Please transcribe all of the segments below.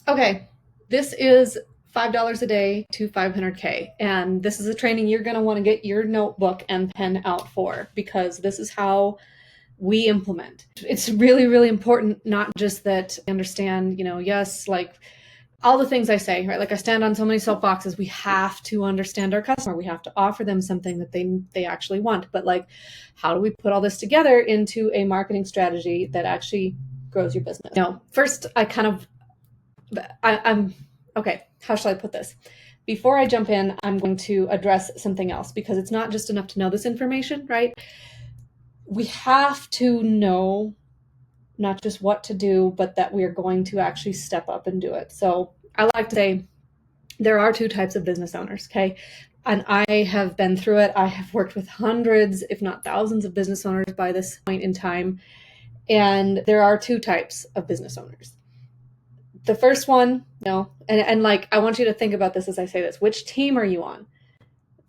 Okay, this is $5 a day to 500K. And this is a training you're going to want to get your notebook and pen out for because this is how we implement. It's really, really important, not just that I understand, yes, like all the things I say, right? Like I stand on so many soapboxes. We have to understand our customer. We have to offer them something that they actually want. But like, how do we put all this together into a marketing strategy that actually grows your business? First, I'm okay. How shall I put this? Before I jump in, I'm going to address something else because it's not just enough to know this information, right? We have to know not just what to do, but that we are going to actually step up and do it. So I like to say there are two types of business owners, okay? And I have been through it. I have worked with hundreds, if not thousands, of business owners by this point in time. And there are two types of business owners. The first one, and like I want you to think about this as I say this. Which team are you on?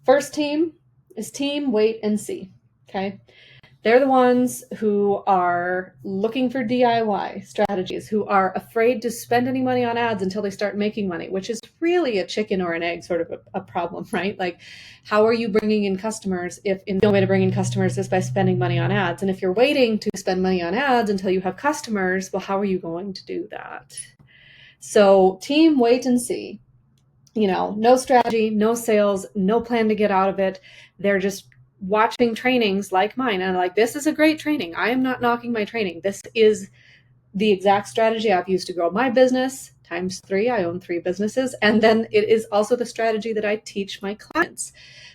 First team is team wait and see. Okay. They're the ones who are looking for DIY strategies, who are afraid to spend any money on ads until they start making money, which is really a chicken or an egg sort of a problem, right? Like, how are you bringing in customers if the only way to bring in customers is by spending money on ads? And if you're waiting to spend money on ads until you have customers, well, how are you going to do that? So team wait and see, no strategy, no sales, no plan to get out of it. They're just watching trainings like mine. And like, this is a great training. I am not knocking my training. This is the exact strategy I've used to grow my business times 3. I own 3 businesses. And then it is also the strategy that I teach my clients.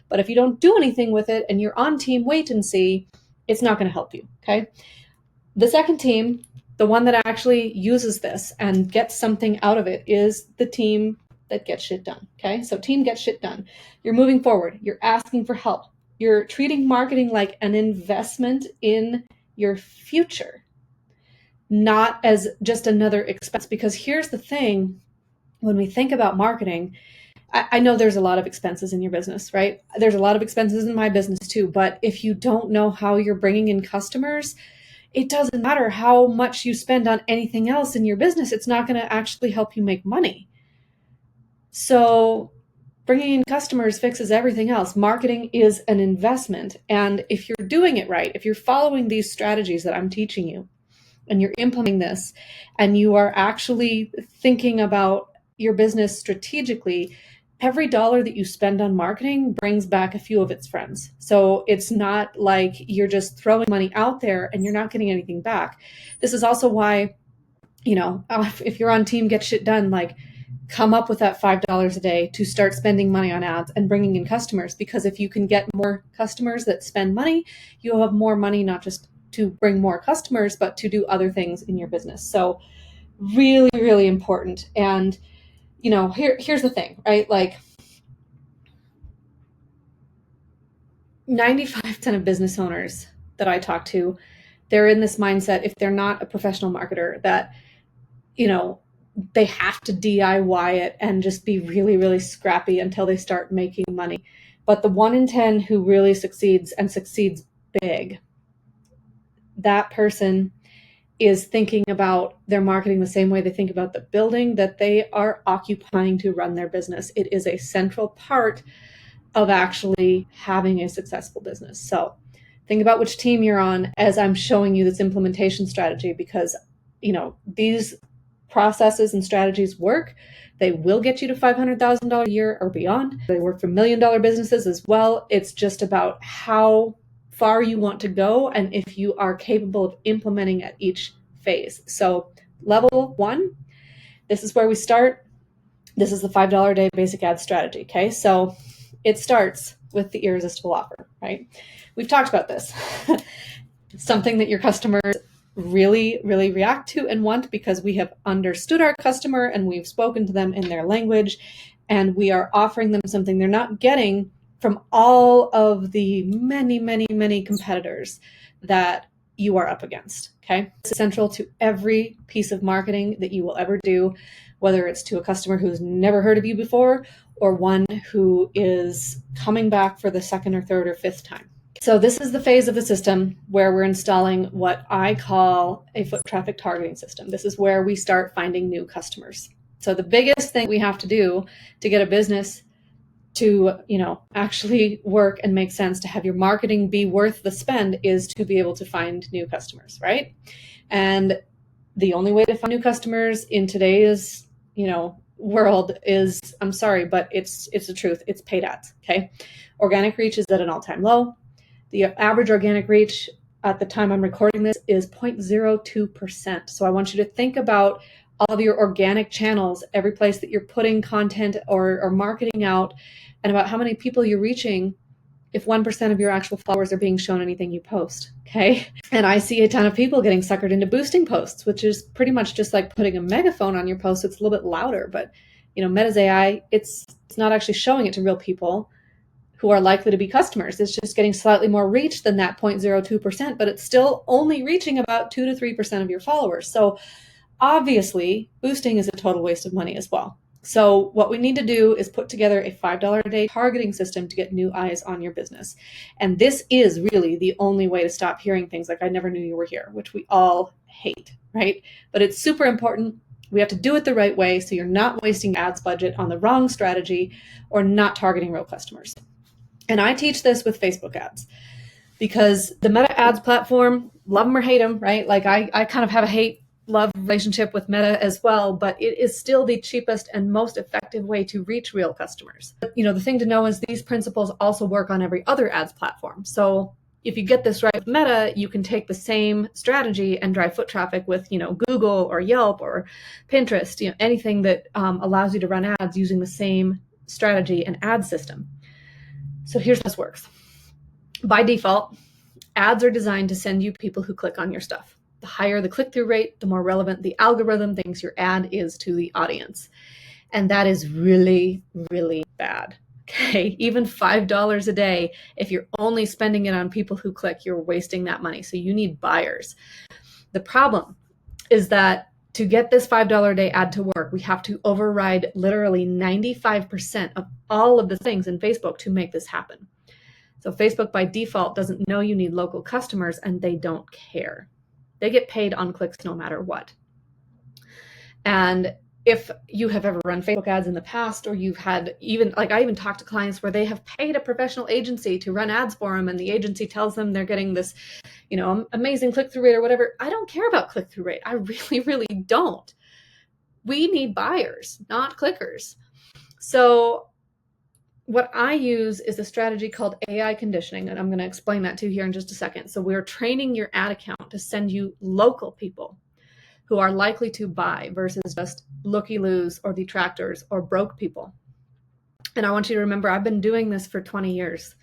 But if you don't do anything with it and you're on team wait and see, it's not going to help you. Okay. The second team, the one that actually uses this and gets something out of it, is the team that gets shit done. Okay. So team gets shit done. You're moving forward. You're asking for help. You're treating marketing like an investment in your future, not as just another expense. Because here's the thing, when we think about marketing, I know there's a lot of expenses in your business, right? There's a lot of expenses in my business too. But if you don't know how you're bringing in customers, it doesn't matter how much you spend on anything else in your business. It's not going to actually help you make money. So bringing in customers fixes everything else. Marketing is an investment. And if you're doing it right, if you're following these strategies that I'm teaching you and you're implementing this and you are actually thinking about your business strategically, every dollar that you spend on marketing brings back a few of its friends. So it's not like you're just throwing money out there and you're not getting anything back. This is also why, if you're on team get shit done, like, come up with that $5 a day to start spending money on ads and bringing in customers. Because if you can get more customers that spend money, you'll have more money, not just to bring more customers, but to do other things in your business. So really, really important. And, here's the thing, right? Like 95% of business owners that I talk to, they're in this mindset, if they're not a professional marketer, that, they have to DIY it and just be really, really scrappy until they start making money. But the 1 in 10 who really succeeds and succeeds big, that person is thinking about their marketing the same way they think about the building that they are occupying to run their business. It is a central part of actually having a successful business. So think about which team you're on as I'm showing you this implementation strategy, because these processes and strategies work. They will get you to $500,000 a year or beyond. They work for $1 million businesses as well. It's just about how far you want to go and if you are capable of implementing at each phase. So level 1, this is where we start. This is the $5 a day basic ad strategy. Okay. So it starts with the irresistible offer, right? We've talked about this. Something that your customers really, really react to and want, because we have understood our customer and we've spoken to them in their language, and we are offering them something they're not getting from all of the many, many, many competitors that you are up against. Okay. It's central to every piece of marketing that you will ever do, whether it's to a customer who's never heard of you before or one who is coming back for the second or third or fifth time. So this is the phase of the system where we're installing what I call a foot traffic targeting system. This is where we start finding new customers. So the biggest thing we have to do to get a business to, actually work and make sense, to have your marketing be worth the spend, is to be able to find new customers, right? And the only way to find new customers in today's, world is, I'm sorry, but it's the truth. It's paid ads. Okay. Organic reach is at an all-time low. The average organic reach at the time I'm recording this is 0.02%. So I want you to think about all of your organic channels, every place that you're putting content or marketing out, and about how many people you're reaching if 1% of your actual followers are being shown anything you post. Okay. And I see a ton of people getting suckered into boosting posts, which is pretty much just like putting a megaphone on your post. It's a little bit louder, but Meta's AI, it's not actually showing it to real people who are likely to be customers. It's just getting slightly more reach than that 0.02%, but it's still only reaching about 2 to 3% of your followers. So obviously, boosting is a total waste of money as well. So what we need to do is put together a $5 a day targeting system to get new eyes on your business. And this is really the only way to stop hearing things like, I never knew you were here, which we all hate, right? But it's super important. We have to do it the right way so you're not wasting ads budget on the wrong strategy or not targeting real customers. And I teach this with Facebook ads, because the Meta ads platform, love them or hate them, right? Like I kind of have a hate-love relationship with Meta as well, but it is still the cheapest and most effective way to reach real customers. But, the thing to know is these principles also work on every other ads platform. So if you get this right with Meta, you can take the same strategy and drive foot traffic with, Google or Yelp or Pinterest, anything that allows you to run ads using the same strategy and ad system. So here's how this works. By default, ads are designed to send you people who click on your stuff. The higher the click-through rate, the more relevant the algorithm thinks your ad is to the audience. And that is really, really bad. Okay, even $5 a day, if you're only spending it on people who click, you're wasting that money. So you need buyers. The problem is that to get this $5 a day ad to work, we have to override literally 95% of all of the things in Facebook to make this happen. So Facebook by default doesn't know you need local customers, and they don't care. They get paid on clicks no matter what. And if you have ever run Facebook ads in the past, or you've had I even talked to clients where they have paid a professional agency to run ads for them, and the agency tells them they're getting this, amazing click-through rate or whatever. I don't care about click-through rate. I really, really don't. We need buyers, not clickers. So what I use is a strategy called AI conditioning, and I'm going to explain that to you here in just a second. So we're training your ad account to send you local people who are likely to buy versus just looky-loos or detractors or broke people. And I want you to remember, I've been doing this for 20 years.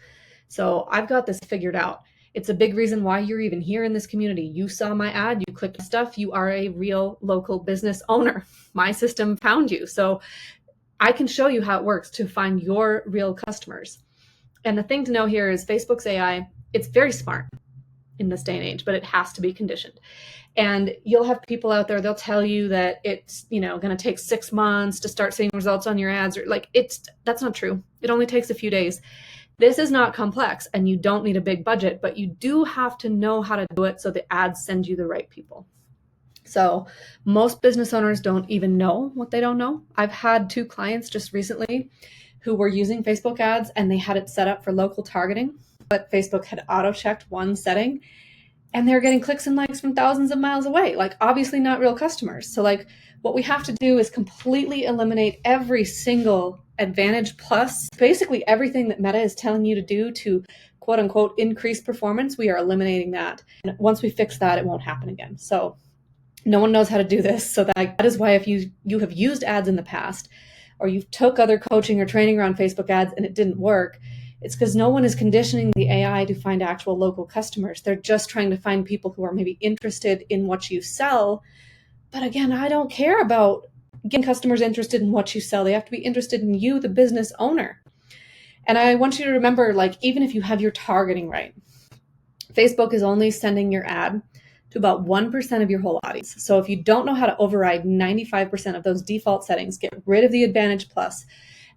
So I've got this figured out. It's a big reason why you're even here in this community. You saw my ad, you clicked stuff, you are a real local business owner. My system found you. So I can show you how it works to find your real customers. And the thing to know here is Facebook's AI, it's very smart in this day and age, but it has to be conditioned. And you'll have people out there, they'll tell you that it's, going to take 6 months to start seeing results on your ads, or that's not true. It only takes a few days. This is not complex, and you don't need a big budget, but you do have to know how to do it so the ads send you the right people. So most business owners don't even know what they don't know. I've had 2 clients just recently who were using Facebook ads, and they had it set up for local targeting, but Facebook had auto-checked one setting, and they're getting clicks and likes from thousands of miles away, obviously not real customers. So what we have to do is completely eliminate every single advantage plus basically everything that Meta is telling you to do to quote unquote increase performance. We are eliminating that. And once we fix that, it won't happen again. So no one knows how to do this. So that is why if you have used ads in the past, or you've took other coaching or training around Facebook ads and it didn't work, it's because no one is conditioning the AI to find actual local customers. They're just trying to find people who are maybe interested in what you sell. But again, I don't care about getting customers interested in what you sell. They have to be interested in you, the business owner. And I want you to remember, even if you have your targeting right, Facebook is only sending your ad to about 1% of your whole audience. So if you don't know how to override 95% of those default settings, get rid of the Advantage Plus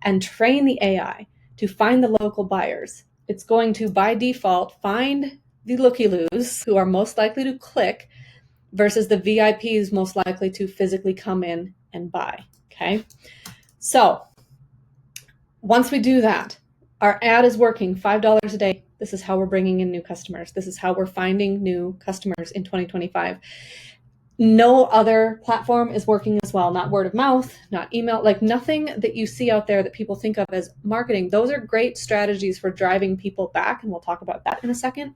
and train the AI to find the local buyers, it's going to, by default, find the looky-loos who are most likely to click versus the VIPs most likely to physically come in and buy. Okay. So once we do that, our ad is working $5 a day. This is how we're bringing in new customers. This is how we're finding new customers in 2025. No other platform is working as well. Not word of mouth, not email, like nothing that you see out there that people think of as marketing. Those are great strategies for driving people back, and we'll talk about that in a second.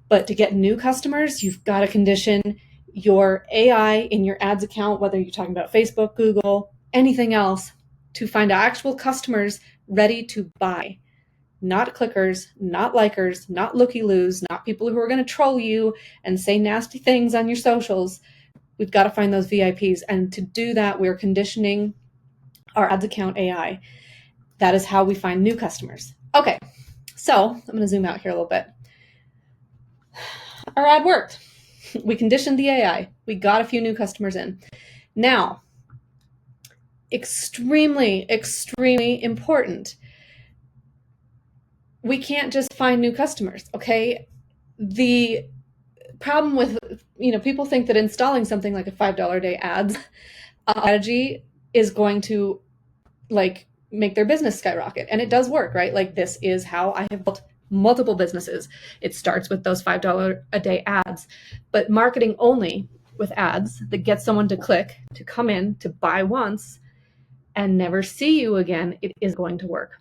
But to get new customers, you've got to condition your AI in your ads account, whether you're talking about Facebook, Google, anything else, to find actual customers ready to buy. Not clickers, not likers, not looky-loos, not people who are going to troll you and say nasty things on your socials. We've got to find those VIPs. And to do that, we're conditioning our ads account AI. That is how we find new customers. Okay, so I'm going to zoom out here a little bit. Our ad worked. We conditioned the AI. We got a few new customers in. Now, extremely, extremely important. We can't just find new customers, okay? The problem with, people think that installing something like a $5 a day ads strategy is going to make their business skyrocket. And it does work, right? Like this is how I have built multiple businesses. It starts with those $5 a day ads, but marketing only with ads that gets someone to click, to come in, to buy once and never see you again, it is going to work.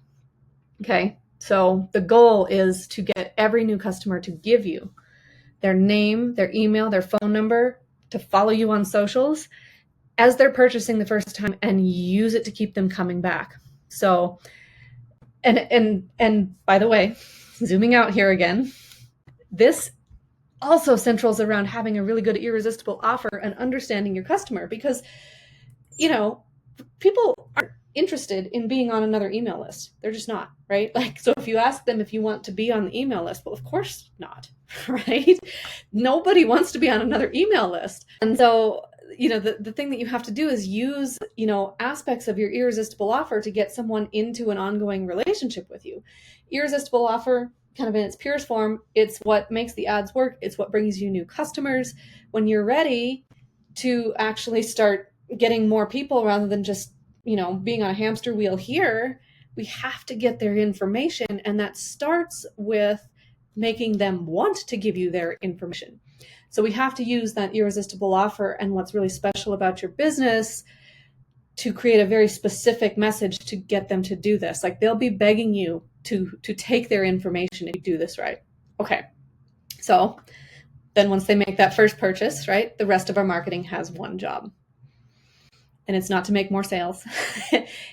Okay. So the goal is to get every new customer to give you their name, their email, their phone number, to follow you on socials as they're purchasing the first time, and use it to keep them coming back. So, and by the way, zooming out here again, this also centrals around having a really good irresistible offer and understanding your customer, because, people aren't interested in being on another email list. They're just not, right? Like, so if you ask them if you want to be on the email list, well, of course not, right? Nobody wants to be on another email list. And so, the thing that you have to do is use, aspects of your irresistible offer to get someone into an ongoing relationship with you. Irresistible offer, kind of in its purest form, it's what makes the ads work. It's what brings you new customers. When you're ready to actually start getting more people rather than just, being on a hamster wheel here, we have to get their information. And that starts with making them want to give you their information. So we have to use that irresistible offer and what's really special about your business to create a very specific message to get them to do this. Like, they'll be begging you to take their information if you do this right. Okay. So then once they make that first purchase, right, the rest of our marketing has one job. And it's not to make more sales.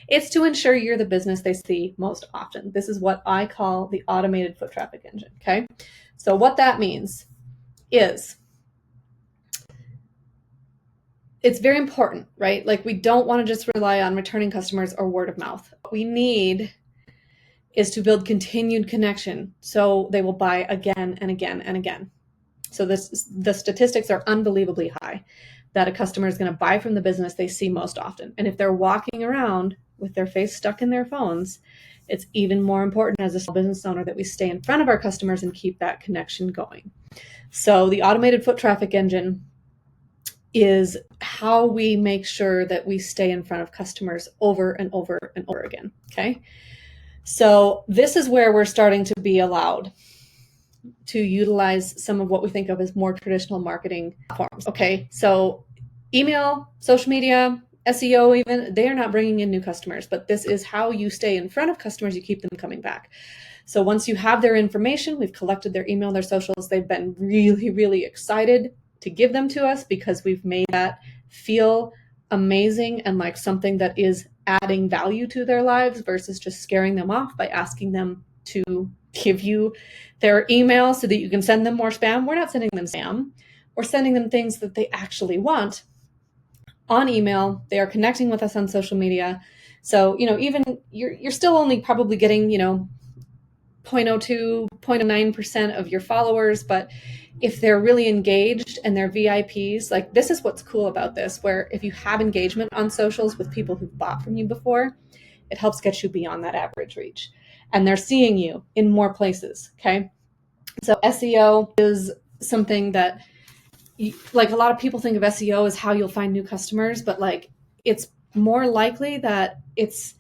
It's to ensure you're the business they see most often. This is what I call the automated foot traffic engine. Okay. So what that means is, it's very important, right? Like, we don't want to just rely on returning customers or word of mouth. What we need is to build continued connection so they will buy again and again and again. So the statistics are unbelievably high that a customer is going to buy from the business they see most often. And if they're walking around with their face stuck in their phones, it's even more important as a small business owner that we stay in front of our customers and keep that connection going. So the automated foot traffic engine is how we make sure that we stay in front of customers over and over and over again. Okay. So this is where we're starting to be allowed to utilize some of what we think of as more traditional marketing forms. Okay. So email, social media, SEO, even, they are not bringing in new customers, but this is how you stay in front of customers. You keep them coming back. So once you have their information, we've collected their email, their socials, they've been really, really excited to give them to us because we've made that feel amazing and like something that is adding value to their lives versus just scaring them off by asking them to give you their email so that you can send them more spam. We're not sending them spam. We're sending them things that they actually want on email. They are connecting with us on social media. So, even you're still only probably getting, 0.02, 0.09% of your followers, but if they're really engaged and they're VIPs, like, this is what's cool about this, where if you have engagement on socials with people who've bought from you before, it helps get you beyond that average reach. And they're seeing you in more places. Okay. So SEO is something that, like, a lot of people think of SEO as how you'll find new customers, but like, it's more likely that it's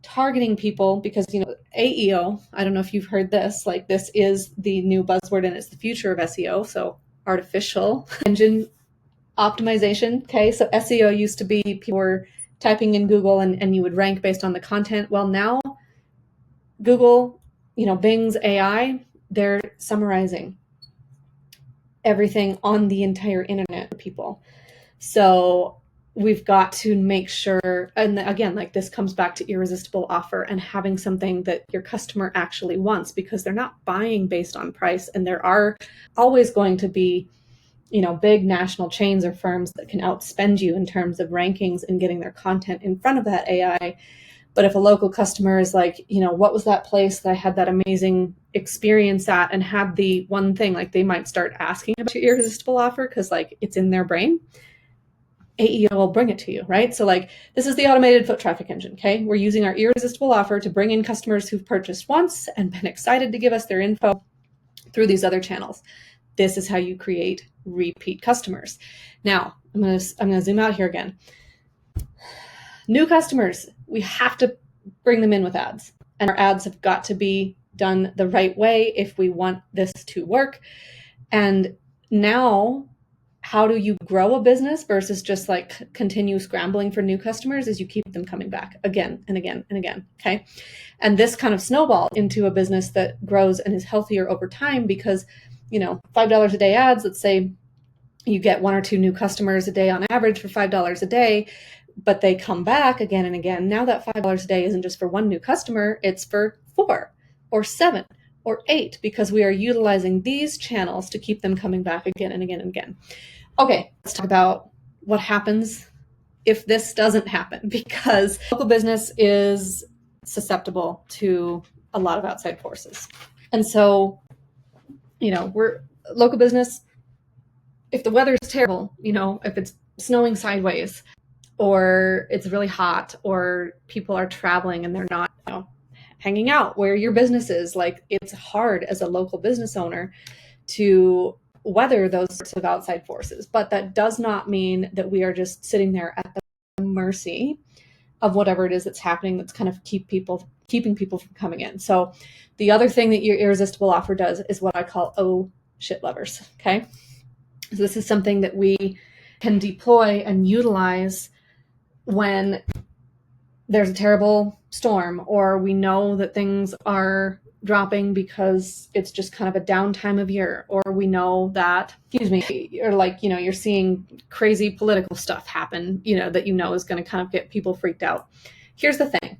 targeting people because, AEO, I don't know if you've heard this, like this is the new buzzword and it's the future of SEO. So artificial engine optimization. Okay. So SEO used to be people were typing in Google and you would rank based on the content. Well, now Google, Bing's AI, they're summarizing everything on the entire internet for people. So we've got to make sure, and again, like this comes back to irresistible offer and having something that your customer actually wants, because they're not buying based on price. And there are always going to be, big national chains or firms that can outspend you in terms of rankings and getting their content in front of that AI. But if a local customer is like, what was that place that I had that amazing experience at, and had the one thing, like they might start asking about your irresistible offer because like it's in their brain. AEO will bring it to you, right? So like this is the automated foot traffic engine, okay? We're using our irresistible offer to bring in customers who've purchased once and been excited to give us their info through these other channels. This is how you create repeat customers. Now, I'm gonna zoom out here again. New customers, we have to bring them in with ads, and our ads have got to be done the right way if we want this to work. And now, how do you grow a business versus just like continue scrambling for new customers is you keep them coming back again and again and again, okay? And this kind of snowball into a business that grows and is healthier over time because, $5 a day ads, let's say you get 1 or 2 new customers a day on average for $5 a day, but they come back again and again. Now that $5 a day isn't just for 1 new customer, it's for 4 or 7 or 8, because we are utilizing these channels to keep them coming back again and again and again. Okay, let's talk about what happens if this doesn't happen, because local business is susceptible to a lot of outside forces. And so, we're local business, if the weather is terrible, if it's snowing sideways, or it's really hot, or people are traveling and they're not, hanging out where your business is, like it's hard as a local business owner to weather those sorts of outside forces. But that does not mean that we are just sitting there at the mercy of whatever it is that's happening that's kind of keeping people from coming in. So the other thing that your irresistible offer does is what I call oh shit levers. Okay. So this is something that we can deploy and utilize when there's a terrible storm, or we know that things are dropping because it's just kind of a downtime of year, or we know that, or like, you're seeing crazy political stuff happen, that is going to kind of get people freaked out. Here's the thing.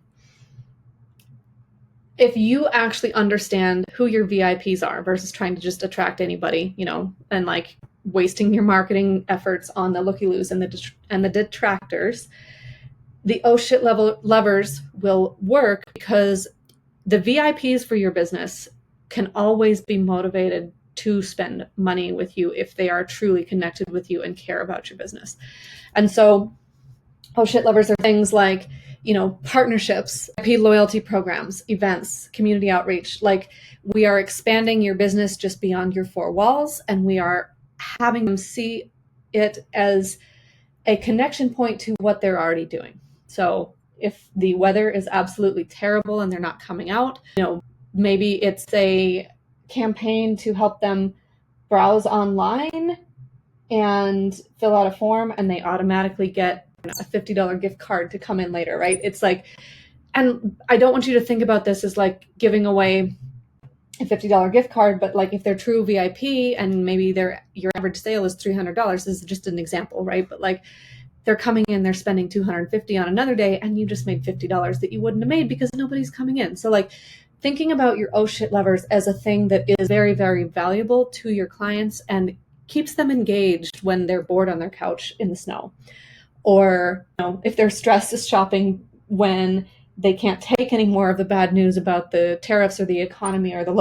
If you actually understand who your VIPs are versus trying to just attract anybody, and like wasting your marketing efforts on the looky-loos and the detractors, the oh shit levers will work, because the VIPs for your business can always be motivated to spend money with you if they are truly connected with you and care about your business. And so oh shit levers are things like, partnerships, VIP loyalty programs, events, community outreach. Like we are expanding your business just beyond your 4 walls, and we are having them see it as a connection point to what they're already doing. So if the weather is absolutely terrible and they're not coming out, maybe it's a campaign to help them browse online and fill out a form, and they automatically get a $50 gift card to come in later, right? It's like, and I don't want you to think about this as like giving away a $50 gift card, but like if they're true VIP and maybe your average sale is $300, this is just an example, right? But like they're coming in, they're spending $250 on another day, and you just made $50 that you wouldn't have made because nobody's coming in. So like thinking about your oh shit levers as a thing that is very, very valuable to your clients and keeps them engaged when they're bored on their couch in the snow, or if they're stressed is shopping when they can't take any more of the bad news about the tariffs or the economy or the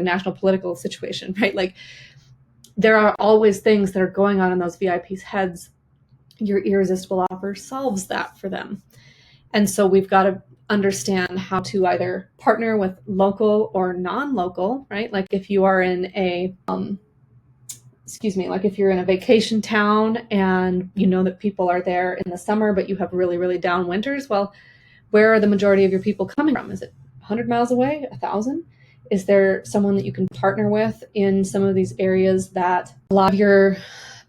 national political situation, right? Like there are always things that are going on in those VIPs' heads. Your irresistible offer solves that for them. And so we've got to understand how to either partner with local or non-local, right? Like if you are in a like if you're in a vacation town and you know that people are there in the summer, but you have really, really down winters, well, where are the majority of your people coming from? Is it 100 miles away, 1,000? Is there someone that you can partner with in some of these areas that a lot of your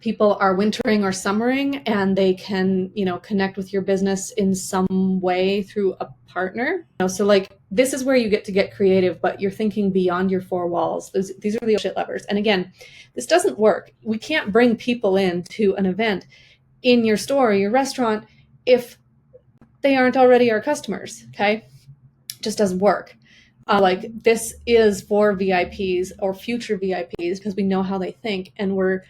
people are wintering or summering, and they can, connect with your business in some way through a partner? So like, this is where you get to get creative, but you're thinking beyond your four walls. These are the shit levers. And again, this doesn't work. We can't bring people into an event in your store or your restaurant if they aren't already our customers. Okay, just doesn't work. Like, this is for VIPs or future VIPs because we know how they think, and we're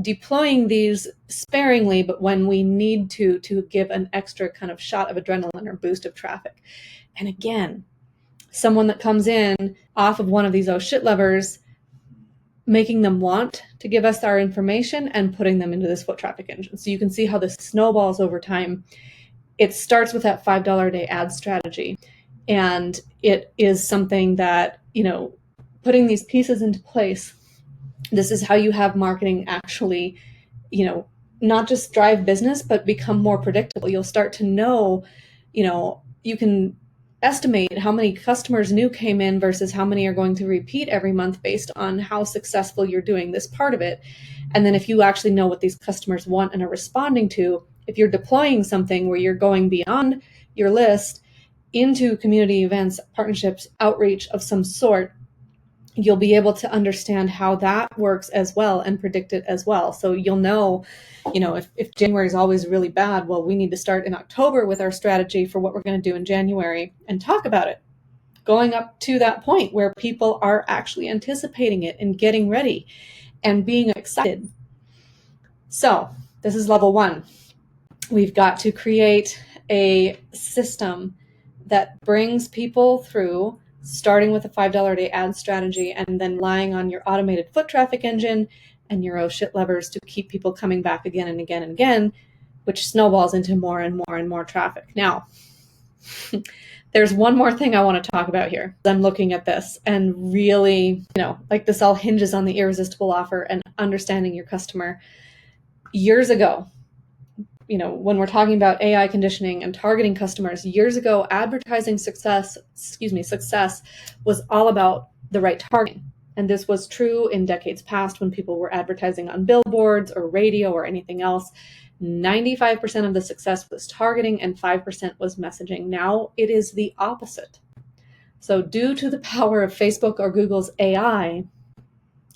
deploying these sparingly, but when we need to give an extra kind of shot of adrenaline or boost of traffic. And again, someone that comes in off of one of these oh shit levers, making them want to give us our information and putting them into this foot traffic engine. So you can see how this snowballs over time. It starts with that $5 a day ad strategy. And it is something that, putting these pieces into place, this is how you have marketing actually, not just drive business, but become more predictable. You'll start to know, you can estimate how many customers new came in versus how many are going to repeat every month based on how successful you're doing this part of it. And then if you actually know what these customers want and are responding to, if you're deploying something where you're going beyond your list into community events, partnerships, outreach of some sort, you'll be able to understand how that works as well and predict it as well. So you'll know, if January is always really bad, well, we need to start in October with our strategy for what we're going to do in January and talk about it, going up to that point where people are actually anticipating it and getting ready and being excited. So this is level one. We've got to create a system that brings people through, starting with a $5 a day ad strategy and then relying on your automated foot traffic engine and your oh shit levers to keep people coming back again and again and again, which snowballs into more and more and more traffic. Now, there's one more thing I want to talk about here. I'm looking at this and really, like, this all hinges on the irresistible offer and understanding your customer. Years ago, when we're talking about AI conditioning and targeting customers, years ago, advertising success was all about the right targeting. And this was true in decades past when people were advertising on billboards or radio or anything else. 95% of the success was targeting and 5% was messaging. Now it is the opposite. So due to the power of Facebook or Google's AI,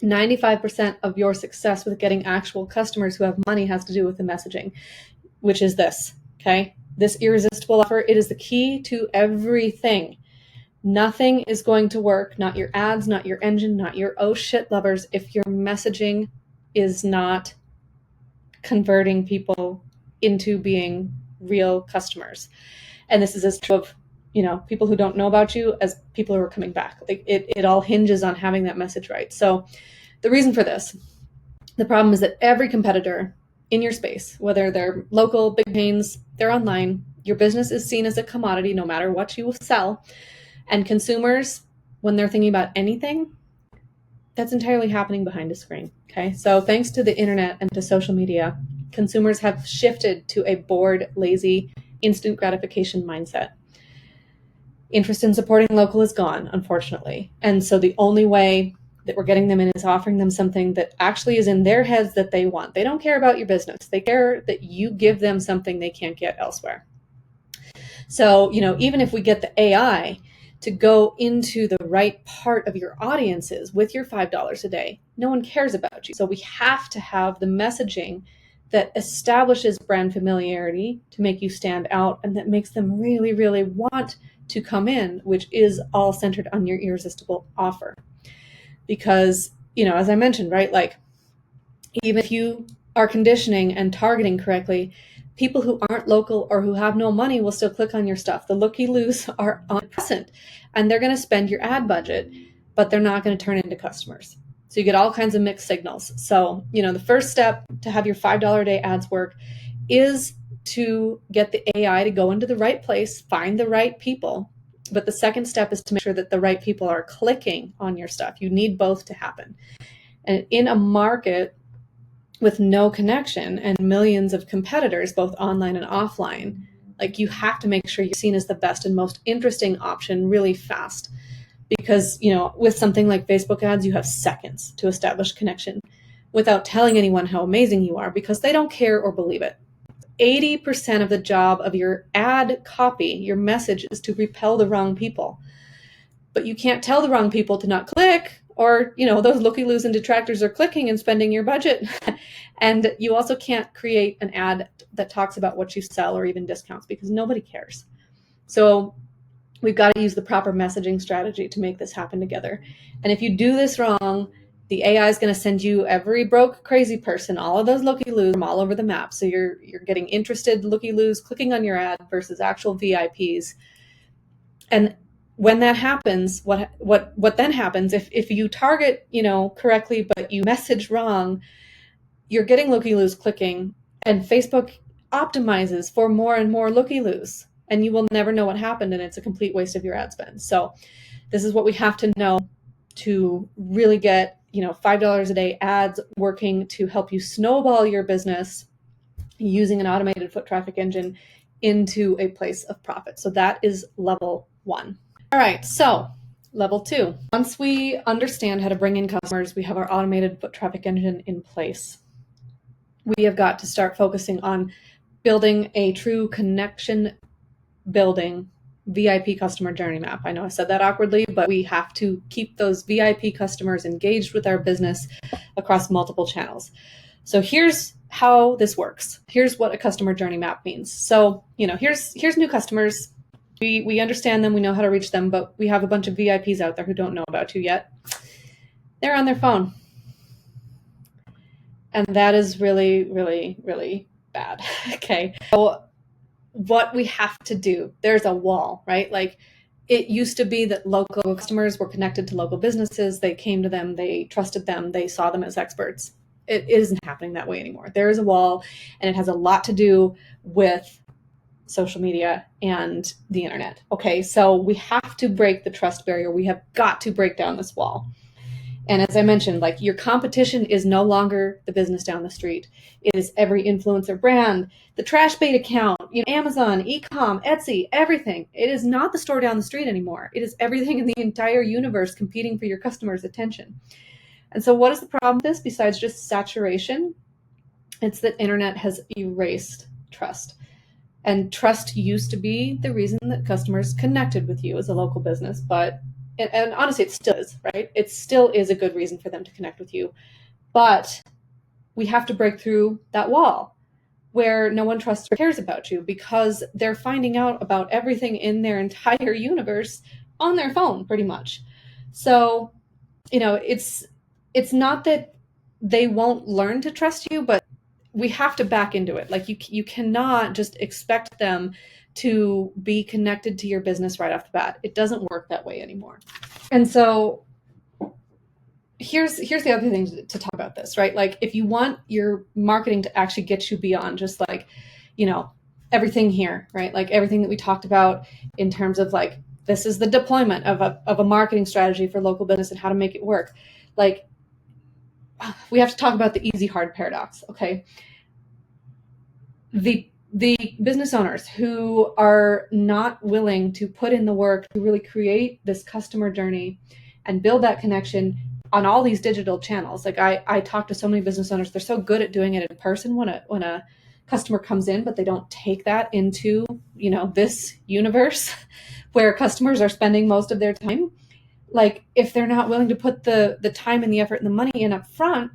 95% of your success with getting actual customers who have money has to do with the messaging, which is this, okay? This irresistible offer, it is the key to everything. Nothing is going to work, not your ads, not your engine, not your oh shit levers, if your messaging is not converting people into being real customers. And this is as true of, people who don't know about you as people who are coming back. Like, it all hinges on having that message right. So the reason for this, the problem is that every competitor in your space, whether they're local, big chains, they're online, your business is seen as a commodity no matter what you sell. And consumers, when they're thinking about anything, that's entirely happening behind a screen. Okay. So thanks to the internet and to social media, consumers have shifted to a bored, lazy, instant gratification mindset. Interest in supporting local is gone, unfortunately. And so the only way that we're getting them in is offering them something that actually is in their heads that they want. They don't care about your business. They care that you give them something they can't get elsewhere. So, even if we get the AI to go into the right part of your audiences with your $5 a day, no one cares about you. So we have to have the messaging that establishes brand familiarity to make you stand out and that makes them really, really want to come in, which is all centered on your irresistible offer. Because, as I mentioned, right, like, even if you are conditioning and targeting correctly, people who aren't local or who have no money will still click on your stuff. The looky-loos are present, and they're going to spend your ad budget, but they're not going to turn into customers. So you get all kinds of mixed signals. So, the first step to have your $5 a day ads work is to get the AI to go into the right place, find the right people. But the second step is to make sure that the right people are clicking on your stuff. You need both to happen. And in a market with no connection and millions of competitors, both online and offline, like you have to make sure you're seen as the best and most interesting option really fast. Because, with something like Facebook ads, you have seconds to establish connection without telling anyone how amazing you are, because they don't care or believe it. 80% of the job of your ad copy, your message, is to repel the wrong people. But you can't tell the wrong people to not click, or, those looky-loos and detractors are clicking and spending your budget. And you also can't create an ad that talks about what you sell or even discounts, because nobody cares. So we've got to use the proper messaging strategy to make this happen together. And if you do this wrong, the AI is going to send you every broke, crazy person, all of those looky-loos from all over the map. So you're getting interested looky-loos clicking on your ad versus actual VIPs. And when that happens, what then happens, if you target, correctly, but you message wrong, you're getting looky-loos clicking, and Facebook optimizes for more and more looky-loos, and you will never know what happened, and it's a complete waste of your ad spend. So this is what we have to know to really get, $5 a day ads working to help you snowball your business using an automated foot traffic engine into a place of profit. So that is level 1. All right, so level 2. Once we understand how to bring in customers, we have our automated foot traffic engine in place. We have got to start focusing on building a true connection building VIP customer journey map. I know I said that awkwardly, but we have to keep those VIP customers engaged with our business across multiple channels. So here's how this works. Here's what a customer journey map means. So, here's new customers. We understand them, we know how to reach them, but we have a bunch of VIPs out there who don't know about you yet. They're on their phone. And that is really, really, really bad. Okay. So what we have to do, there's a wall, right? Like, it used to be that local customers were connected to local businesses. They came to them, they trusted them, they saw them as experts. It isn't happening that way anymore. There is a wall, and it has a lot to do with social media and the internet. Okay, so we have to break the trust barrier. We have got to break down this wall. And as I mentioned, like, your competition is no longer the business down the street. It is every influencer brand, the trash bait account, Amazon, e-com, Etsy, everything. It is not the store down the street anymore. It is everything in the entire universe competing for your customers' attention. And so what is the problem with this besides just saturation? It's that internet has erased trust. And trust used to be the reason that customers connected with you as a local business, but and honestly, it still is, right? It still is a good reason for them to connect with you. But we have to break through that wall where no one trusts or cares about you, because they're finding out about everything in their entire universe on their phone, pretty much. So, it's not that they won't learn to trust you, but we have to back into it. Like, you cannot just expect them to be connected to your business right off the bat. It doesn't work that way anymore. And so here's the other thing to talk about this, right? Like, if you want your marketing to actually get you beyond just like, everything here, right? Like everything that we talked about in terms of like, this is the deployment of a marketing strategy for local business and how to make it work. Like, we have to talk about the easy hard paradox. Okay. The business owners who are not willing to put in the work to really create this customer journey and build that connection on all these digital channels. Like, I talk to so many business owners, they're so good at doing it in person when a customer comes in, but they don't take that into, this universe where customers are spending most of their time. Like, if they're not willing to put the time and the effort and the money in up front,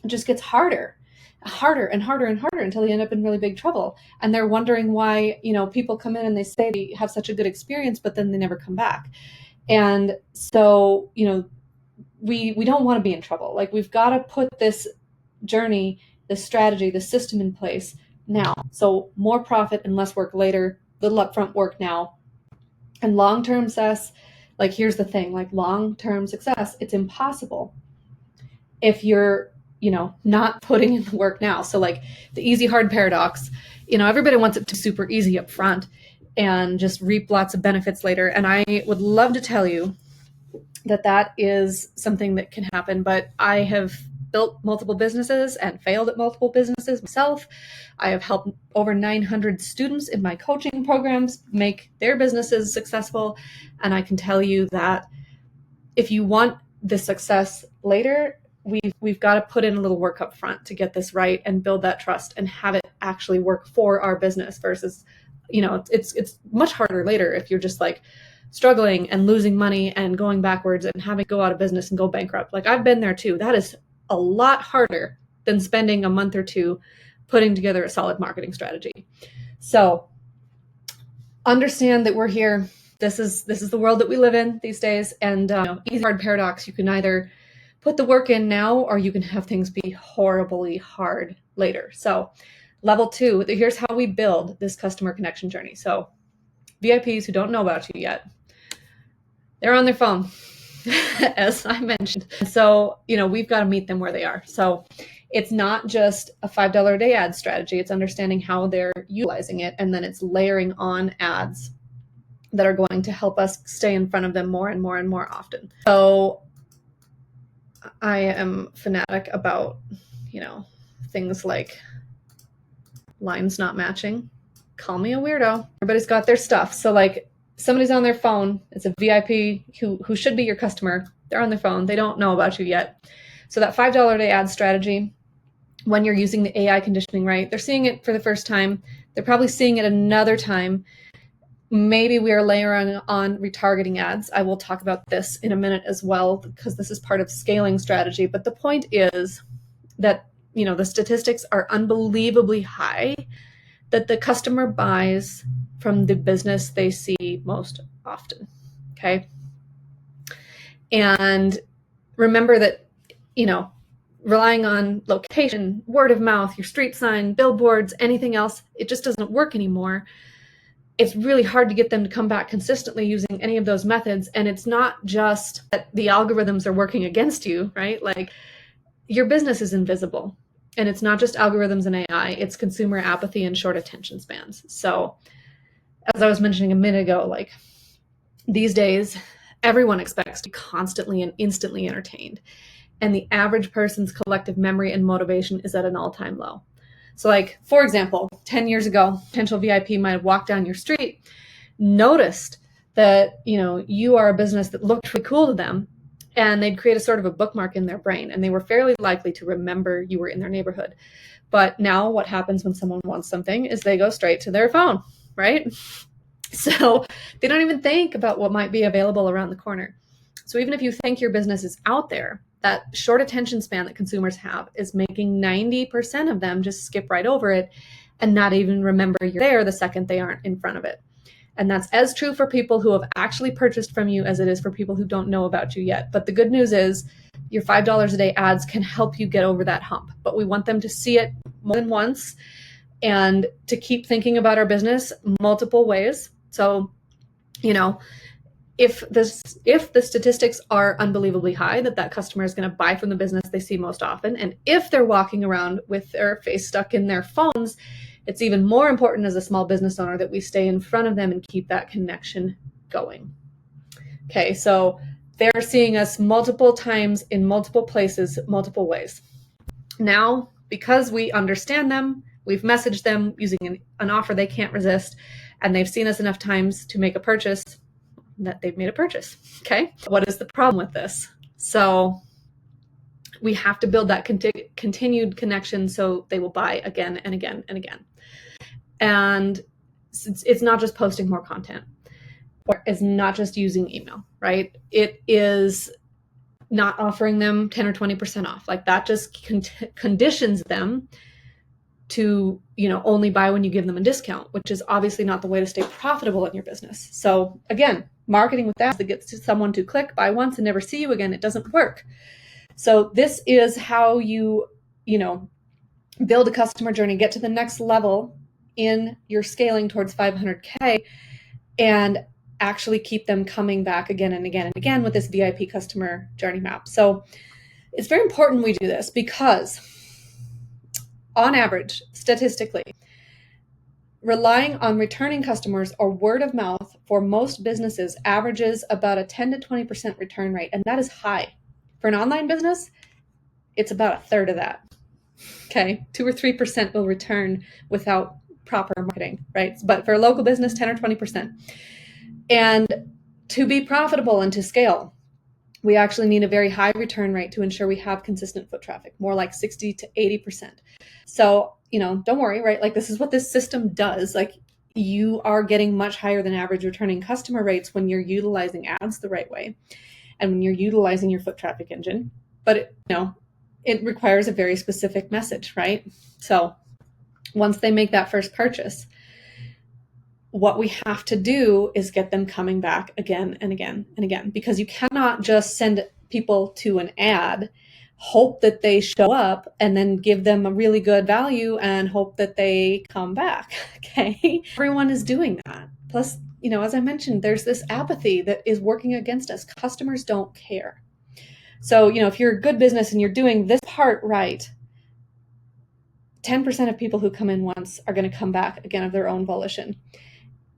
it just gets harder and harder until they end up in really big trouble. And they're wondering why, people come in and they say they have such a good experience, but then they never come back. And so, we don't want to be in trouble. Like, we've got to put this journey, this strategy, this system in place now. So more profit and less work later, little upfront work now. And long-term success, like, here's the thing, like, long-term success, it's impossible if you're not putting in the work now. So, like, the easy hard paradox, everybody wants it to be super easy up front and just reap lots of benefits later. And I would love to tell you that is something that can happen, but I have built multiple businesses and failed at multiple businesses myself. I have helped over 900 students in my coaching programs make their businesses successful. And I can tell you that if you want the success later, we've got to put in a little work up front to get this right and build that trust and have it actually work for our business versus, it's much harder later if you're just like struggling and losing money and going backwards and having to go out of business and go bankrupt. Like I've been there too. That is a lot harder than spending a month or two putting together a solid marketing strategy. So understand that we're here. This is the world that we live in these days. And easy hard paradox. You can either put the work in now, or you can have things be horribly hard later. So level 2, here's how we build this customer connection journey. So VIPs who don't know about you yet, they're on their phone, as I mentioned. So, we've got to meet them where they are. So it's not just a $5 a day ad strategy. It's understanding how they're utilizing it. And then it's layering on ads that are going to help us stay in front of them more and more and more often. So I am fanatic about, things like lines not matching. Call me a weirdo. Everybody's got their stuff. So like somebody's on their phone. It's a VIP who should be your customer. They're on their phone. They don't know about you yet. So that $5 a day ad strategy, when you're using the AI conditioning, right? They're seeing it for the first time. They're probably seeing it another time. Maybe we are layering on retargeting ads. I will talk about this in a minute as well, because this is part of scaling strategy. But the point is that, the statistics are unbelievably high that the customer buys from the business they see most often. Okay. And remember that, relying on location, word of mouth, your street sign, billboards, anything else, it just doesn't work anymore. It's really hard to get them to come back consistently using any of those methods. And it's not just that the algorithms are working against you, right? Like your business is invisible, and it's not just algorithms and AI, it's consumer apathy and short attention spans. So as I was mentioning a minute ago, like these days, everyone expects to be constantly and instantly entertained. And the average person's collective memory and motivation is at an all-time low. So like, for example, 10 years ago, potential VIP might have walked down your street, noticed that, you are a business that looked really cool to them, and they'd create a sort of a bookmark in their brain, and they were fairly likely to remember you were in their neighborhood. But now what happens when someone wants something is they go straight to their phone, right? So they don't even think about what might be available around the corner. So even if you think your business is out there, that short attention span that consumers have is making 90% of them just skip right over it and not even remember you're there the second they aren't in front of it. And that's as true for people who have actually purchased from you as it is for people who don't know about you yet. But the good news is your $5 a day ads can help you get over that hump. But we want them to see it more than once and to keep thinking about our business multiple ways. So, if the statistics are unbelievably high that customer is going to buy from the business they see most often, and if they're walking around with their face stuck in their phones, it's even more important as a small business owner that we stay in front of them and keep that connection going. Okay, so they're seeing us multiple times in multiple places, multiple ways. Now, because we understand them, we've messaged them using an offer they can't resist, and they've seen us enough times to make a purchase that they've made a purchase. Okay, what is the problem with this? So we have to build that continued connection so they will buy again and again and again. And it's not just posting more content, or it's not just using email, right? It is not offering them 10 or 20% off. Like that just conditions them to, only buy when you give them a discount, which is obviously not the way to stay profitable in your business. So again, marketing with ads that gets someone to click, buy once, and never see you again, it doesn't work. So this is how you, build a customer journey, get to the next level in your scaling towards 500K, and actually keep them coming back again and again and again with this VIP customer journey map. So it's very important we do this because on average, statistically, relying on returning customers or word of mouth for most businesses averages about a 10 to 20% return rate. And that is high. For an online business, it's about a third of that. Okay, 2 or 3% will return without proper marketing, right? But for a local business, 10 or 20%. And to be profitable and to scale, we actually need a very high return rate to ensure we have consistent foot traffic, more like 60 to 80%. So, don't worry, right? Like, this is what this system does. Like, you are getting much higher than average returning customer rates when you're utilizing ads the right way and when you're utilizing your foot traffic engine. But, it requires a very specific message, right? So once they make that first purchase, what we have to do is get them coming back again and again and again, because you cannot just send people to an ad, hope that they show up, and then give them a really good value and hope that they come back. Okay. Everyone is doing that. Plus, as I mentioned, there's this apathy that is working against us. Customers don't care. So, if you're a good business and you're doing this part right, 10% of people who come in once are going to come back again of their own volition.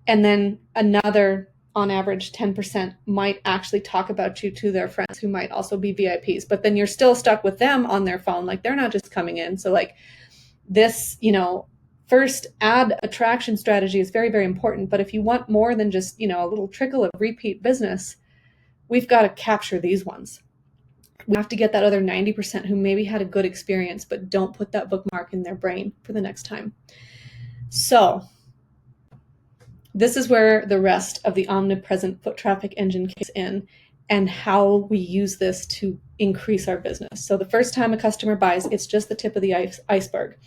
And then another, on average, 10% might actually talk about you to their friends who might also be VIPs. But then you're still stuck with them on their phone. Like, they're not just coming in. So like this, first ad attraction strategy is very, very important. But if you want more than just, a little trickle of repeat business, we've got to capture these ones. We have to get that other 90% who maybe had a good experience, but don't put that bookmark in their brain for the next time. So this is where the rest of the omnipresent foot traffic engine kicks in and how we use this to increase our business. So the first time a customer buys, it's just the tip of the iceberg.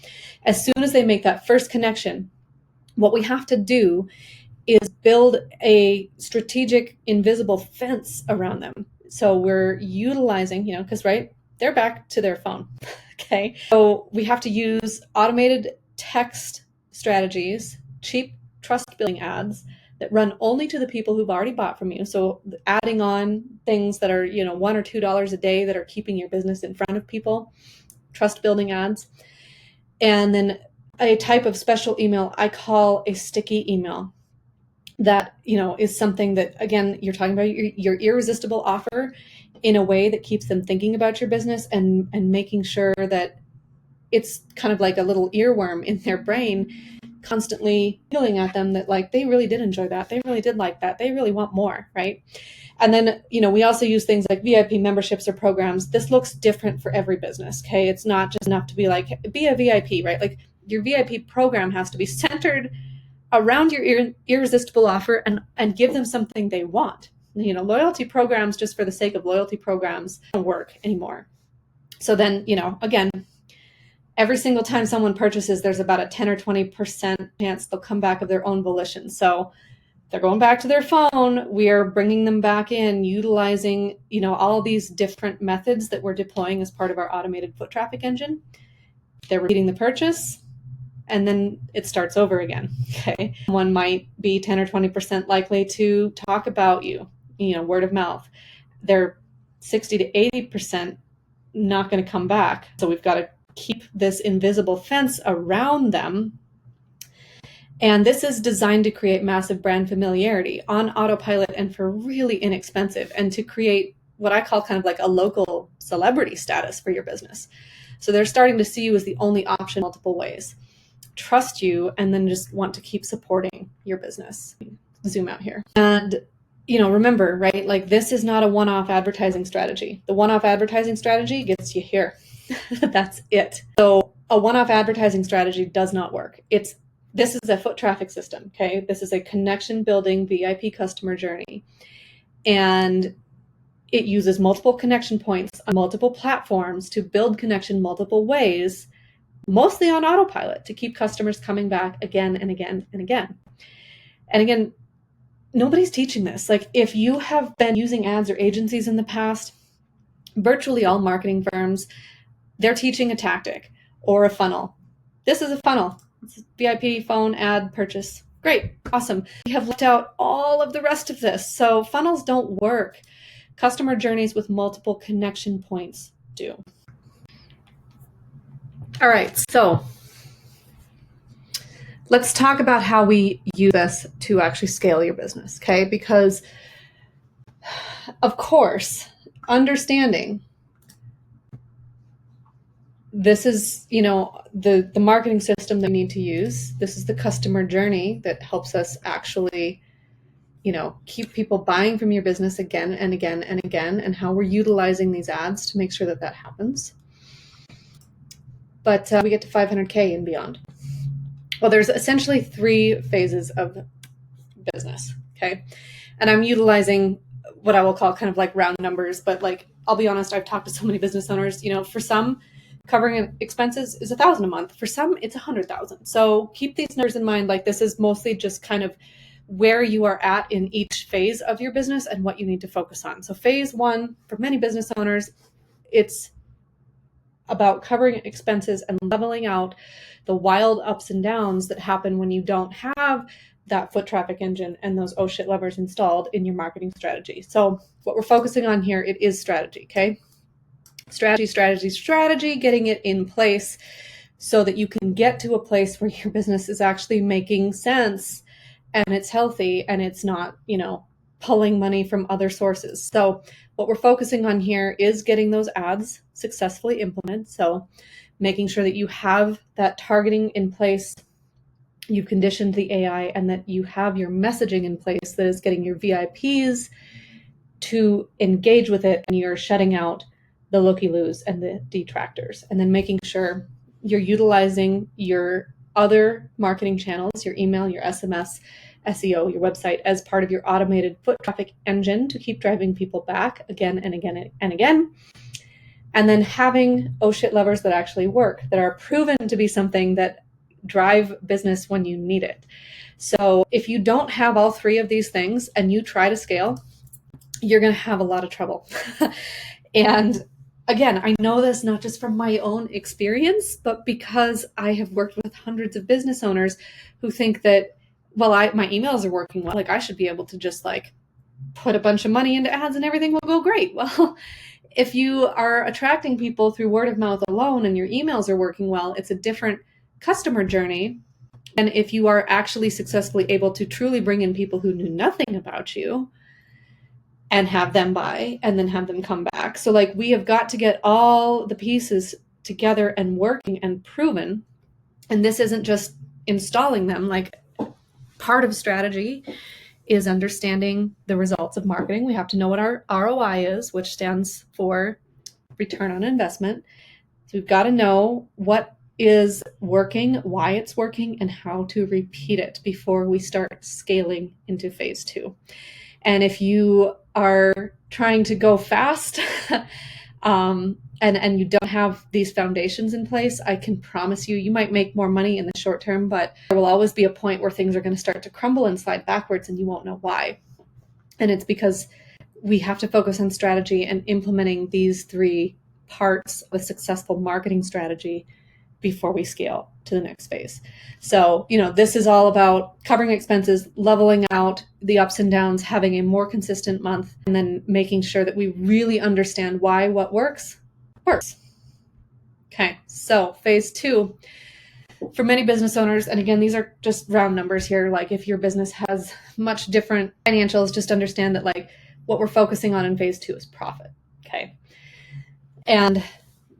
As soon as they make that first connection, what we have to do is build a strategic invisible fence around them. So we're utilizing, because, right, they're back to their phone. Okay. So we have to use automated text strategies, cheap trust building ads that run only to the people who've already bought from you. So adding on things that are, $1 or $2 a day that are keeping your business in front of people, trust building ads. And then a type of special email I call a sticky email. That, is something that, again, you're talking about your irresistible offer in a way that keeps them thinking about your business and making sure that it's kind of like a little earworm in their brain, constantly feeling at them that, like, they really did enjoy that. They really did like that. They really want more, right? And then, we also use things like VIP memberships or programs. This looks different for every business, okay? It's not just enough to be like, be a VIP, right? Like, your VIP program has to be centered around your irresistible offer and give them something they want. Loyalty programs just for the sake of loyalty programs don't work anymore. So then, again, every single time someone purchases, there's about a 10 or 20% chance they'll come back of their own volition. So they're going back to their phone. We are bringing them back in, utilizing, all these different methods that we're deploying as part of our automated foot traffic engine. They're repeating the purchase, and then it starts over again. Okay. One might be 10 or 20% likely to talk about you, word of mouth. They're 60 to 80% not going to come back. So we've got to keep this invisible fence around them. And this is designed to create massive brand familiarity on autopilot and for really inexpensive, and to create what I call kind of like a local celebrity status for your business. So they're starting to see you as the only option multiple ways, trust you, and then just want to keep supporting your business. Zoom out here. And, remember, right? Like, this is not a one-off advertising strategy. The one-off advertising strategy gets you here. That's it. So a one-off advertising strategy does not work. This is a foot traffic system. Okay. This is a connection building VIP customer journey. And it uses multiple connection points on multiple platforms to build connection multiple ways, mostly on autopilot, to keep customers coming back again and again and again. And again, nobody's teaching this. Like, if you have been using ads or agencies in the past, virtually all marketing firms, they're teaching a tactic or a funnel. This is a funnel. It's a VIP phone ad purchase. Great. Awesome. We have left out all of the rest of this. So funnels don't work. Customer journeys with multiple connection points do. All right. So let's talk about how we use this to actually scale your business. Okay. Because, of course, understanding this is, the marketing system they need to use. This is the customer journey that helps us actually, keep people buying from your business again and again and again, and how we're utilizing these ads to make sure that that happens. But we get to 500K and beyond. Well, there's essentially 3 phases of business. Okay. And I'm utilizing what I will call kind of like round numbers, but like, I'll be honest, I've talked to so many business owners, for some, covering expenses is $1,000 a month. For some, it's $100,000. So keep these numbers in mind. Like, this is mostly just kind of where you are at in each phase of your business and what you need to focus on. So phase 1, for many business owners, it's about covering expenses and leveling out the wild ups and downs that happen when you don't have that foot traffic engine and those oh shit levers installed in your marketing strategy. So what we're focusing on here, it is strategy, okay? Strategy, getting it in place so that you can get to a place where your business is actually making sense and it's healthy and it's not, pulling money from other sources. So what we're focusing on here is getting those ads successfully implemented. So making sure that you have that targeting in place, you've conditioned the AI, and that you have your messaging in place that is getting your VIPs to engage with it, and you're shutting out the looky-loos and the detractors, and then making sure you're utilizing your other marketing channels, your email, your SMS, SEO, your website, as part of your automated foot traffic engine to keep driving people back again and again and again. And then having oh shit levers that actually work, that are proven to be something that drive business when you need it. So if you don't have all 3 of these things and you try to scale, you're going to have a lot of trouble. And again, I know this not just from my own experience, but because I have worked with hundreds of business owners who think that, well, my emails are working well, like I should be able to just like put a bunch of money into ads and everything will go great. Well, if you are attracting people through word of mouth alone and your emails are working well, it's a different customer journey. And if you are actually successfully able to truly bring in people who knew nothing about you and have them buy and then have them come back. So like, we have got to get all the pieces together and working and proven. And this isn't just installing them. Like, part of strategy is understanding the results of marketing. We have to know what our ROI is, which stands for return on investment. So we've got to know what is working, why it's working, and how to repeat it before we start scaling into phase 2. And if you are trying to go fast and you don't have these foundations in place, I can promise you might make more money in the short term, but there will always be a point where things are going to start to crumble and slide backwards and you won't know why. And it's because we have to focus on strategy and implementing these 3 parts of a successful marketing strategy before we scale to the next phase. So, this is all about covering expenses, leveling out the ups and downs, having a more consistent month, and then making sure that we really understand why what works. Okay, so phase 2, for many business owners, and again, these are just round numbers here. Like, if your business has much different financials, just understand that like what we're focusing on in phase 2 is profit. Okay. And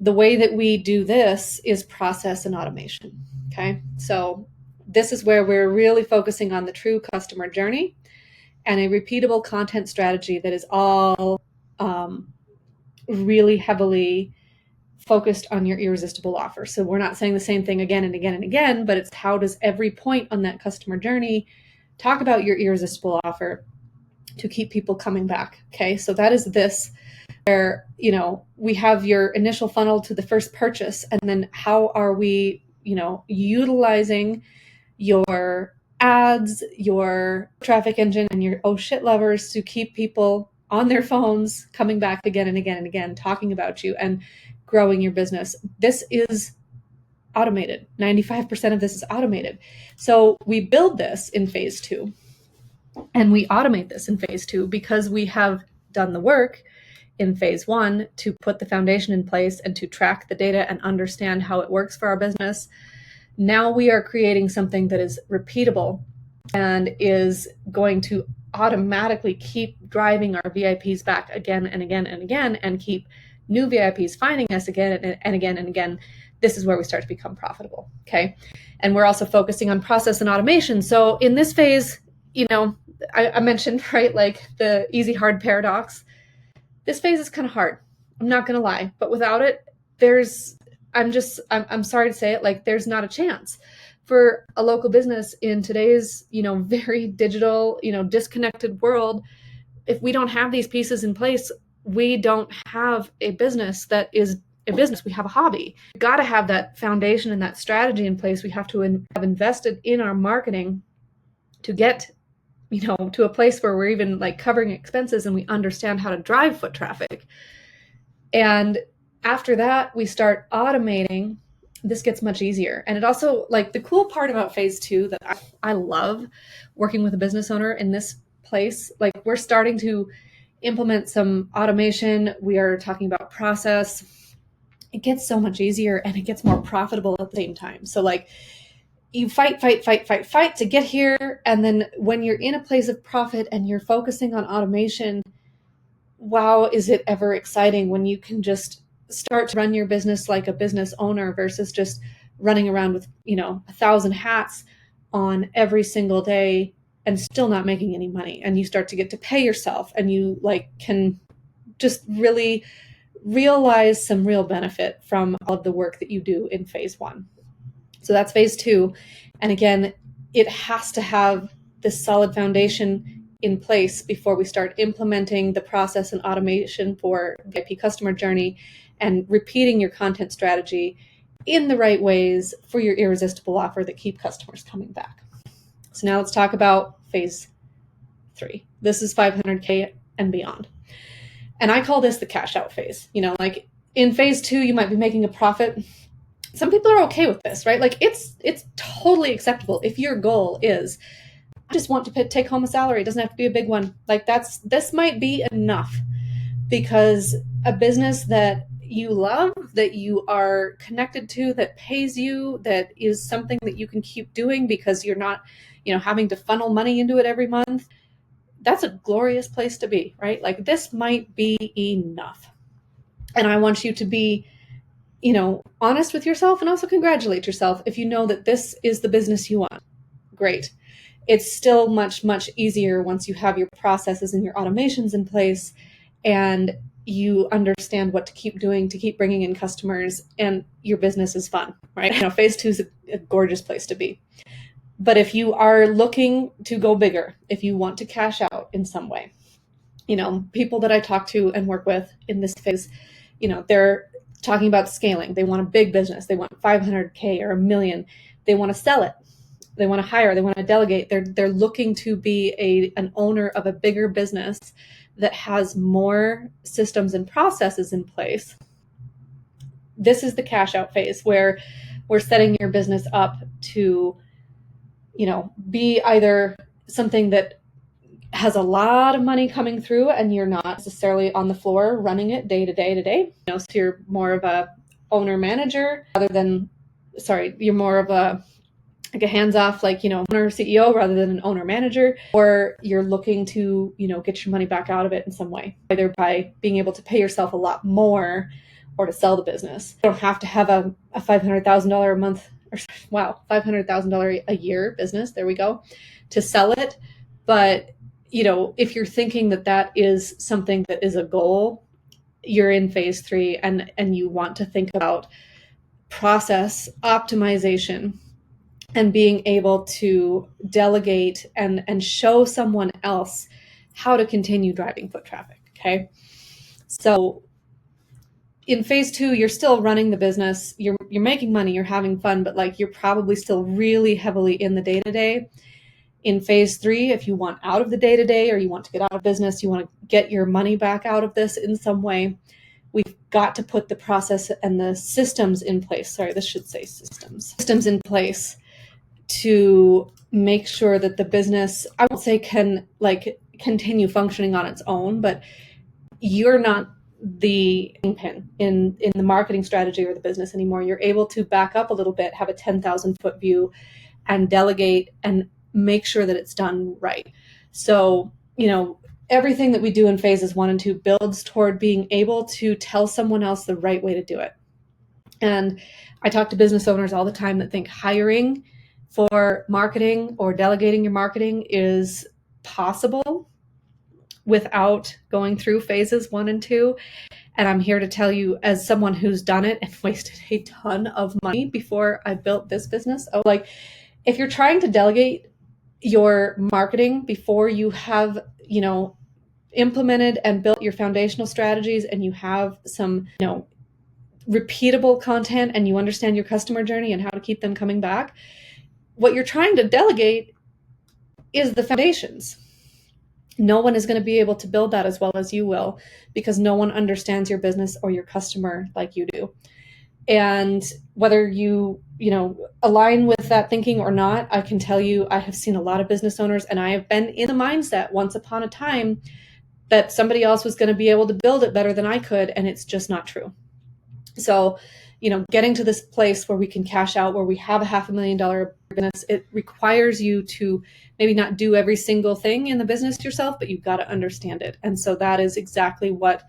the way that we do this is process and automation. Okay. So this is where we're really focusing on the true customer journey and a repeatable content strategy that is all really heavily focused on your irresistible offer. So we're not saying the same thing again and again and again, but it's how does every point on that customer journey talk about your irresistible offer to keep people coming back. Okay. So that is this, where, we have your initial funnel to the first purchase. And then how are we, utilizing your ads, your traffic engine, and your oh shit levers to keep people on their phones coming back again and again and again, talking about you and growing your business. This is automated. 95% of this is automated. So we build this in phase 2 and we automate this in phase 2 because we have done the work in phase 1 to put the foundation in place and to track the data and understand how it works for our business. Now we are creating something that is repeatable and is going to automatically keep driving our VIPs back again and again and again and keep new VIPs finding us again and again and again, this is where we start to become profitable. Okay. And we're also focusing on process and automation. So in this phase, I mentioned, right, like the easy hard paradox. This phase is kind of hard. I'm not going to lie, but without it, I'm sorry to say it, like there's not a chance for a local business in today's, very digital, disconnected world. If we don't have these pieces in place, we don't have a business that is a business. We have a hobby. We've got to have that foundation and that strategy in place. We have to have invested in our marketing to get, to a place where we're even like covering expenses and we understand how to drive foot traffic. And after that, we start automating. This gets much easier. And it also, like, the cool part about phase 2 that I love working with a business owner in this place, like we're starting to implement some automation. We are talking about process. It gets so much easier and it gets more profitable at the same time. So like you fight to get here. And then when you're in a place of profit and you're focusing on automation, wow, is it ever exciting when you can just start to run your business like a business owner versus just running around with, 1,000 hats on every single day and still not making any money. And you start to get to pay yourself and you can just really realize some real benefit from all of the work that you do in phase 1. So that's phase 2. And again, it has to have this solid foundation in place before we start implementing the process and automation for VIP customer journey and repeating your content strategy in the right ways for your irresistible offer that keep customers coming back. So now let's talk about phase 3. This is 500K and beyond. And I call this the cash out phase. Like in phase 2, you might be making a profit. Some people are okay with this, right? Like it's totally acceptable if your goal is, I just want to take home a salary. It doesn't have to be a big one. Like this might be enough, because a business that you love, that you are connected to, that pays you, that is something that you can keep doing because you're not, having to funnel money into it every month. That's a glorious place to be, right? Like this might be enough. And I want you to be, honest with yourself and also congratulate yourself if you know that this is the business you want. Great. It's still much, much easier once you have your processes and your automations in place and you understand what to keep doing to keep bringing in customers and your business is fun, right? Phase 2 is a gorgeous place to be. But if you are looking to go bigger, if you want to cash out in some way, people that I talk to and work with in this phase, they're talking about scaling. They want a big business. They want 500K or $1 million. They want to sell it. They want to hire. They want to delegate. They're looking to be an owner of a bigger business that has more systems and processes in place. This is the cash out phase where we're setting your business up to, be either something that has a lot of money coming through and you're not necessarily on the floor running it day to day. So you're more of a owner manager you're more of a hands-off, owner CEO rather than an owner manager, or you're looking to, get your money back out of it in some way, either by being able to pay yourself a lot more or to sell the business. You don't have to have a $500,000 a month, $500,000 a year business, there we go, to sell it. But, if you're thinking that is something that is a goal, you're in phase 3 and you want to think about process optimization and being able to delegate and show someone else how to continue driving foot traffic, okay? So in phase 2, you're still running the business, you're making money, you're having fun, but you're probably still really heavily in the day-to-day. In phase 3, if you want out of the day-to-day or you want to get out of business, you want to get your money back out of this in some way, we've got to put the process and the systems in place. Sorry, this should say systems. Systems in place to make sure that the business, I won't say can continue functioning on its own, but you're not the pin in the marketing strategy or the business anymore. You're able to back up a little bit, have a 10,000 foot view and delegate and make sure that it's done right. So, everything that we do in phases 1 and 2 builds toward being able to tell someone else the right way to do it. And I talk to business owners all the time that think hiring for marketing or delegating your marketing is possible without going through phases 1 and 2. And I'm here to tell you, as someone who's done it and wasted a ton of money before I built this business, like, if you're trying to delegate your marketing before you have, implemented and built your foundational strategies, and you have some, repeatable content, and you understand your customer journey and how to keep them coming back, what you're trying to delegate is the foundations. No one is going to be able to build that as well as you will, because no one understands your business or your customer like you do. And whether you align with that thinking or not, I can tell you, I have seen a lot of business owners, and I have been in the mindset once upon a time that somebody else was going to be able to build it better than I could, and it's just not true. So, getting to this place where we can cash out, where we have a $500,000 business, it requires you to maybe not do every single thing in the business yourself, but you've got to understand it. And so that is exactly what,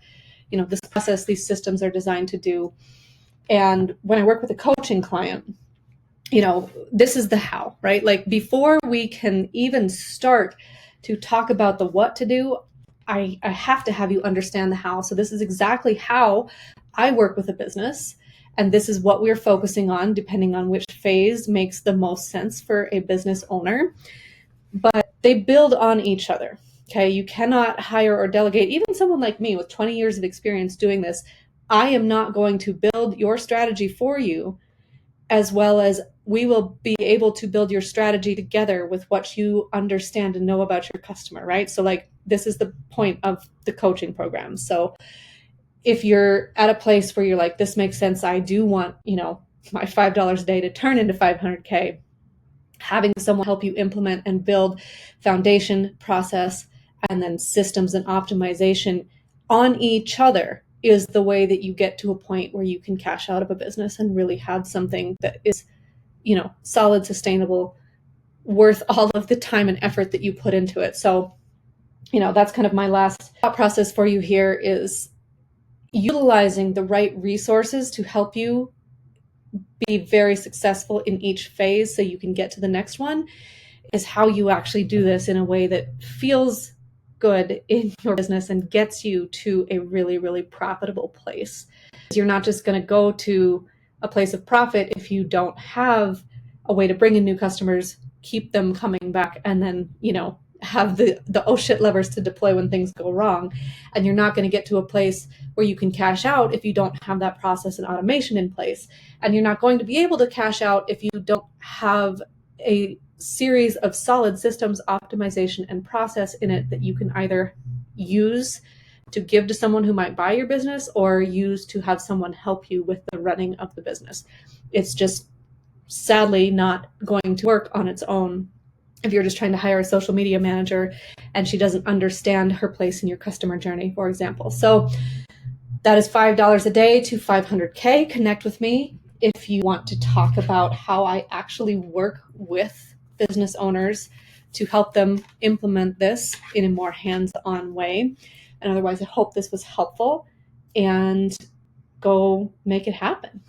this process, these systems are designed to do. And when I work with a coaching client, this is the how, right? Like, before we can even start to talk about the what to do, I have to have you understand the how. So this is exactly how I work with a business. And this is what we're focusing on, depending on which phase makes the most sense for a business owner. But they build on each other. Okay. You cannot hire or delegate, even someone like me with 20 years of experience doing this. I am not going to build your strategy for you, as well as we will be able to build your strategy together with what you understand and know about your customer, right? So, like, this is the point of the coaching program. So if you're at a place where you're like, this makes sense, I do want, my $5 a day to turn into 500K, having someone help you implement and build foundation, process, and then systems and optimization on each other is the way that you get to a point where you can cash out of a business and really have something that is, solid, sustainable, worth all of the time and effort that you put into it. So, that's kind of my last thought process for you here, is utilizing the right resources to help you be very successful in each phase so you can get to the next one, is how you actually do this in a way that feels good in your business and gets you to a really, really profitable place. You're not just going to go to a place of profit if you don't have a way to bring in new customers, keep them coming back, and then, have the oh shit levers to deploy when things go wrong. And you're not going to get to a place where you can cash out if you don't have that process and automation in place. And you're not going to be able to cash out if you don't have a series of solid systems, optimization, and process in it that you can either use to give to someone who might buy your business, or use to have someone help you with the running of the business. It's just sadly not going to work on its own if you're just trying to hire a social media manager and she doesn't understand her place in your customer journey, for example. So that is $5 a day to 500K. Connect with me if you want to talk about how I actually work with business owners to help them implement this in a more hands-on way. And otherwise, I hope this was helpful, and go make it happen.